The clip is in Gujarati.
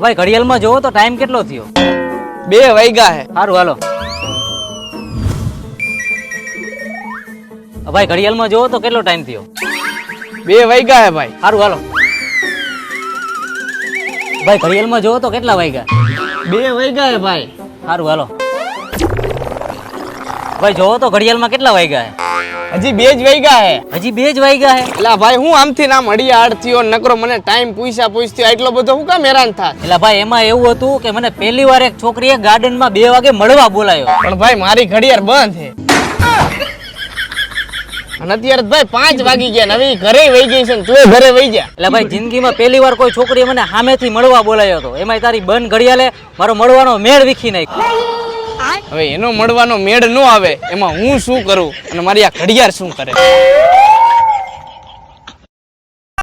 ભાઈ ઘડિયાળમાં જોવો તો ટાઈમ કેટલો થયો? 2 વાગ્યા હે. સારું હાલો. ભાઈ ઘડિયાળમાં જોવો તો કેટલો ટાઈમ થયો? 2 વાગ્યા હે ભાઈ. સારું હાલો. ભાઈ ઘડિયાળમાં જોવો તો કેટલા વાગ્યા? 2 વાગ્યા હે ભાઈ. સારું હાલો. ભાઈ જોવો તો ઘડિયાળમાં કેટલા વાગ્યા હે? હજી 2 જ વાગ્યા હે. હજી 2 જ વાગ્યા હે? એલા ભાઈ હું આમથી નામ હડિયાળ થયો નકરો મને ટાઈમ પૂછ્યો એટલો બધો હું કામ હેરાન થાત? એટલે ભાઈ એમાં એવું હતું કે મને પહેલી વાર એક છોકરીએ ગાર્ડનમાં 2 વાગે મળવા બોલાયો. પણ ભાઈ મારી ઘડિયાળ બંધ છે અને અત્યારે ભાઈ 5 વાગી ગયા ને હવે ઘરે વહી ગઈ છે ને તું ઘરે વહી જા. એટલે ભાઈ જિંદગીમાં પહેલી વાર કોઈ છોકરીએ મને સામેથી મળવા બોલાયો હતો. એમાં તારી બંધ ઘડિયાળે મારો મળવાનો મેળ વીખી નાખ્યો. હવે એનો મળવાનો મેળ ન આવે એમાં હું શું કરું અને મારી આ ઘડિયાળ શું કરે?